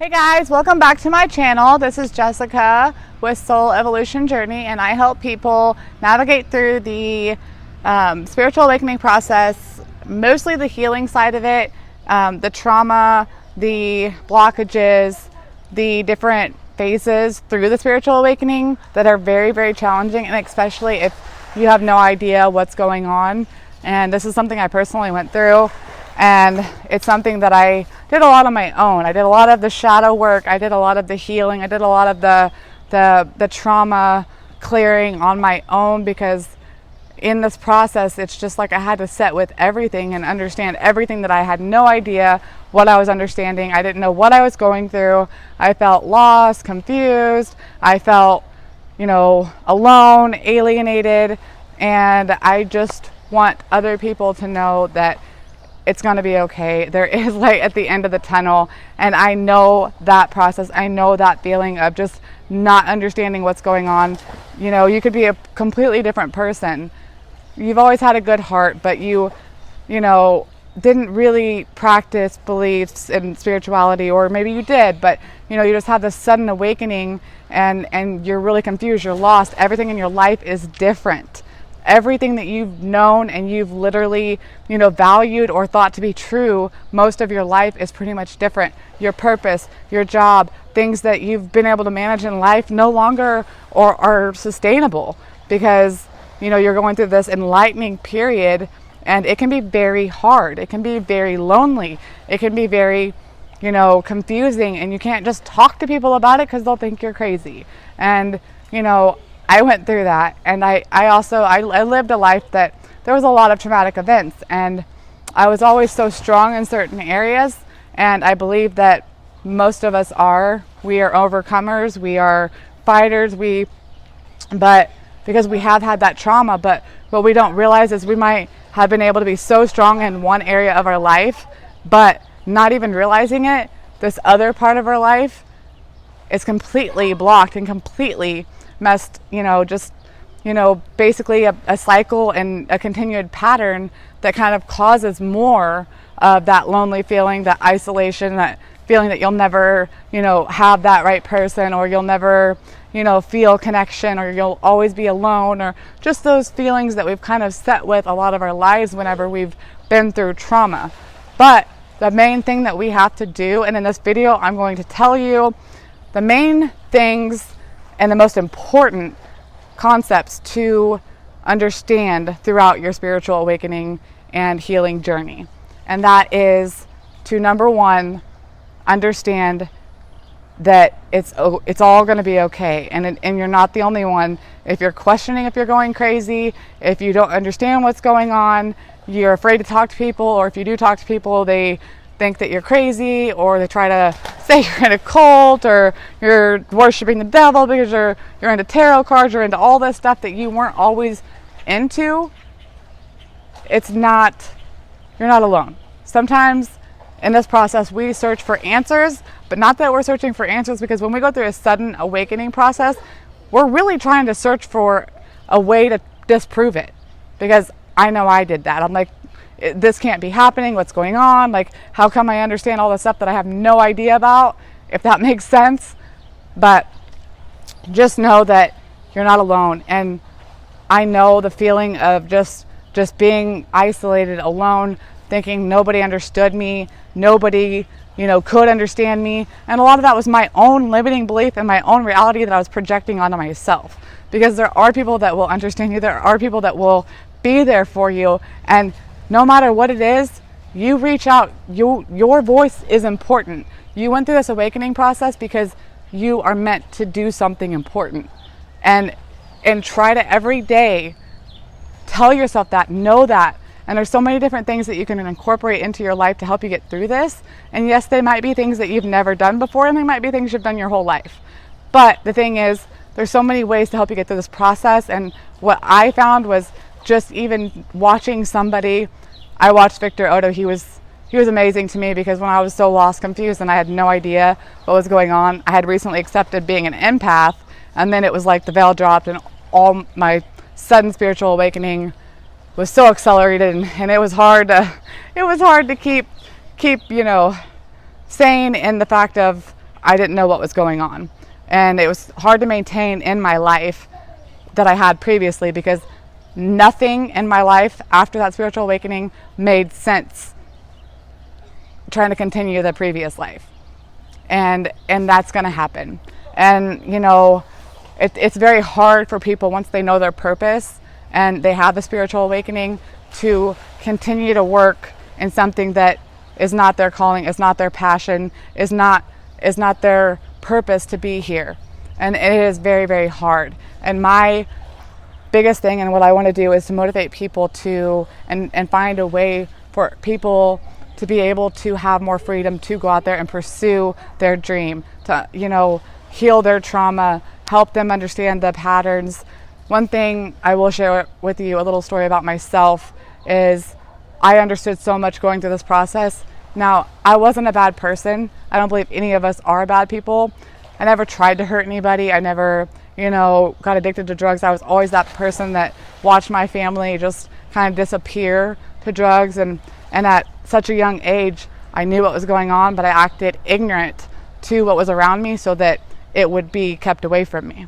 Hey guys, welcome back to my channel. This is Jessica with Soul Evolution Journey, and I help people navigate through the spiritual awakening process, mostly the healing side of it, the trauma, the blockages, the different phases through the spiritual awakening that are very, very challenging, and especially if you have no idea what's going on. And this is something I personally went through. And it's something that I did a lot on my own. I did a lot of the shadow work. I did a lot of the healing. I did a lot of the trauma clearing on my own, because in this process, it's just like I had to sit with everything and understand everything that I had no idea what I was understanding. I didn't know what I was going through. I felt lost, confused. I felt, alone, alienated. And I just want other people to know that it's going to be okay. There is light at the end of the tunnel. And I know that process. I know that feeling of just not understanding what's going on. You could be a completely different person. You've always had a good heart, but you didn't really practice beliefs in spirituality, or maybe you did, but you just had this sudden awakening and you're really confused. You're lost. Everything in your life is different. Everything that you've known and you've literally, valued or thought to be true most of your life is pretty much different. Your purpose, your job, things that you've been able to manage in life no longer are sustainable, because, you're going through this enlightening period, and it can be very hard. It can be very lonely. It can be very, confusing, and you can't just talk to people about it because they'll think you're crazy. And, I went through that, and I lived a life that there was a lot of traumatic events, and I was always so strong in certain areas, and I believe that most of us we are overcomers, we are fighters, but because we have had that trauma, but what we don't realize is we might have been able to be so strong in one area of our life, but not even realizing it, this other part of our life is completely blocked and completely messed, basically a cycle and a continued pattern that kind of causes more of that lonely feeling, that isolation, that feeling that you'll never, have that right person, or you'll never, feel connection, or you'll always be alone, or just those feelings that we've kind of set with a lot of our lives whenever we've been through trauma. But the main thing that we have to do, and in this video, I'm going to tell you the main things and the most important concepts to understand throughout your spiritual awakening and healing journey. And that is to, number one, understand that it's all going to be okay. And you're not the only one. If you're questioning if you're going crazy, if you don't understand what's going on, you're afraid to talk to people, or if you do talk to people, they think that you're crazy, or they try to say you're in a cult, or you're worshiping the devil because you're into tarot cards, you're into all this stuff that you weren't always into. You're not alone. Sometimes in this process we search for answers, but not that we're searching for answers, because when we go through a sudden awakening process, we're really trying to search for a way to disprove it, because I know I did that. I'm like, this can't be happening. What's going on? Like, how come I understand all the stuff that I have no idea about, if that makes sense? But just know that you're not alone. And I know the feeling of just being isolated, alone, thinking nobody understood me, nobody, could understand me. And a lot of that was my own limiting belief and my own reality that I was projecting onto myself. Because there are people that will understand you. There are people that will be there for you. And no matter what it is, you reach out. Your voice is important. You went through this awakening process because you are meant to do something important. And try to every day tell yourself that, know that. And there's so many different things that you can incorporate into your life to help you get through this. And yes, they might be things that you've never done before, and they might be things you've done your whole life. But the thing is, there's so many ways to help you get through this process. And what I found was just even watching somebody. I watched Victor Otto. He was amazing to me, because when I was so lost, confused, and I had no idea what was going on, I had recently accepted being an empath, and then it was like the veil dropped, and all my sudden spiritual awakening was so accelerated, and it was hard to keep sane in the fact of I didn't know what was going on. And it was hard to maintain in my life that I had previously, because nothing in my life after that spiritual awakening made sense trying to continue the previous life. And that's going to happen. And, you know, it's very hard for people, once they know their purpose and they have the spiritual awakening, to continue to work in something that is not their calling, is not their passion, is not their purpose to be here. And it is very, very hard. And my biggest thing, and what I want to do, is to motivate people to and find a way for people to be able to have more freedom to go out there and pursue their dream, to, you know, heal their trauma, help them understand the patterns. One thing I will share with you, a little story about myself, is I understood so much going through this process. Now, I wasn't a bad person. I don't believe any of us are bad people. I never tried to hurt anybody. I never, you know, got addicted to drugs. I was always that person that watched my family just kind of disappear to drugs. And at such a young age, I knew what was going on, but I acted ignorant to what was around me so that it would be kept away from me.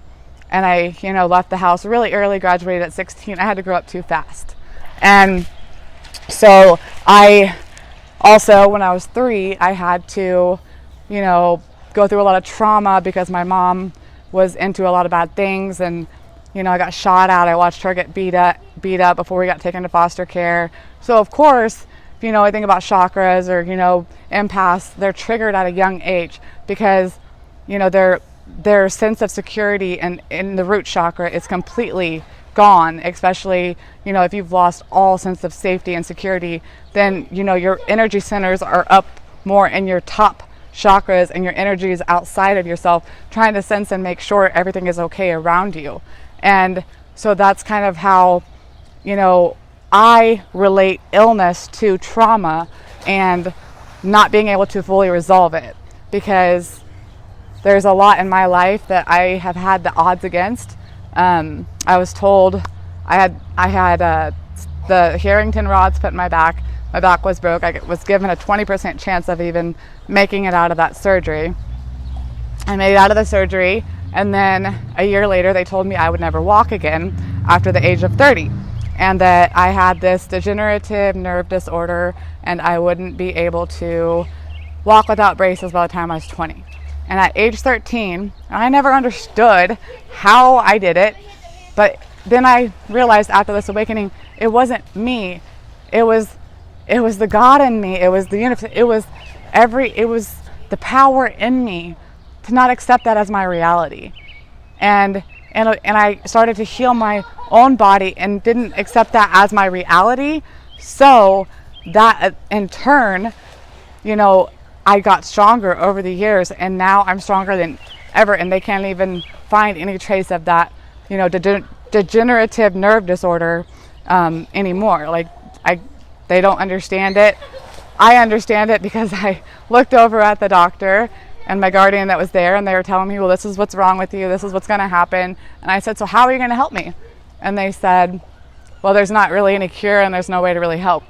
And I, you know, left the house really early, graduated at 16. I had to grow up too fast. And so I also, when I was 3, I had to, you know, go through a lot of trauma because my mom was into a lot of bad things. And, you know, I got shot at. I watched her get beat up before we got taken to foster care. So, of course, you know, I think about chakras or, you know, empaths, they're triggered at a young age because, you know, their sense of security and in the root chakra is completely gone. Especially, you know, if you've lost all sense of safety and security, then, you know, your energy centers are up more in your top chakras, and your energy is outside of yourself, trying to sense and make sure everything is okay around you. And so that's kind of how, you know, I relate illness to trauma and not being able to fully resolve it, because there's a lot in my life that I have had the odds against. I was told I had the Harrington rods put in my back. My back was broke. I was given a 20% chance of even making it out of that surgery. I made it out of the surgery, and then a year later they told me I would never walk again after the age of 30, and that I had this degenerative nerve disorder and I wouldn't be able to walk without braces by the time I was 20. And at age 13, I never understood how I did it, but then I realized after this awakening, it wasn't me. It was the God in me. It was the universe. It was the power in me to not accept that as my reality. And I started to heal my own body and didn't accept that as my reality. So that in turn, you know, I got stronger over the years, and now I'm stronger than ever, and they can't even find any trace of that, you know, degenerative nerve disorder anymore. Like, they don't understand it. I understand it because I looked over at the doctor and my guardian that was there, and they were telling me, well, this is what's wrong with you, this is what's going to happen. And I said, so how are you going to help me? And they said, well, there's not really any cure and there's no way to really help.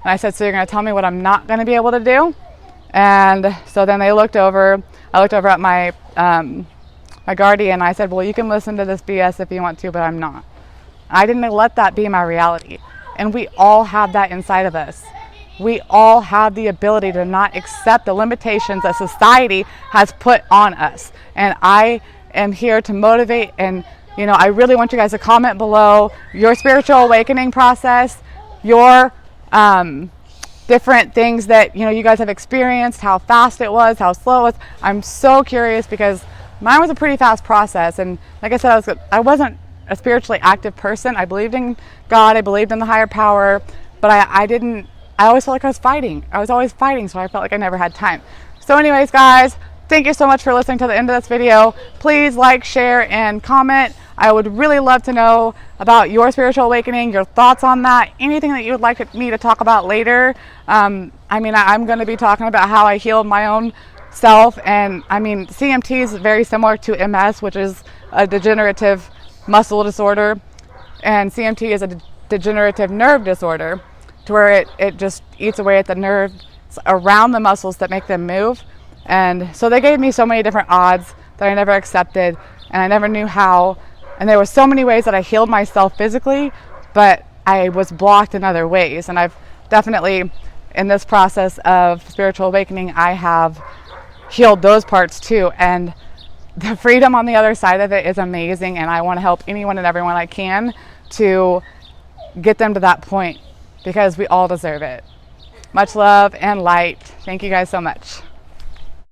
And I said, so you're going to tell me what I'm not going to be able to do? And so then I looked over at my my guardian. I said, well, you can listen to this BS if you want to, but I'm not. I didn't let that be my reality. And we all have that inside of us. We all have the ability to not accept the limitations that society has put on us. And I am here to motivate, and, you know, I really want you guys to comment below your spiritual awakening process, your different things that, you know, you guys have experienced, how fast it was, how slow it was. I'm so curious because mine was a pretty fast process. And like I said, I wasn't a spiritually active person. I believed in God, I believed in the higher power, but I always felt like I was fighting. I was always fighting, so I felt like I never had time. So anyways, guys, thank you so much for listening to the end of this video. Please like, share, and comment. I would really love to know about your spiritual awakening, your thoughts on that, anything that you would like me to talk about later. I'm going to be talking about how I healed my own self, and CMT is very similar to MS, which is a degenerative muscle disorder, and CMT is a degenerative nerve disorder, to where it just eats away at the nerves around the muscles that make them move. And so they gave me so many different odds that I never accepted, and I never knew how. And there were so many ways that I healed myself physically, but I was blocked in other ways. And I've definitely, in this process of spiritual awakening, I have healed those parts too. And the freedom on the other side of it is amazing, and I want to help anyone and everyone I can to get them to that point, because we all deserve it. Much love and light. Thank you guys so much.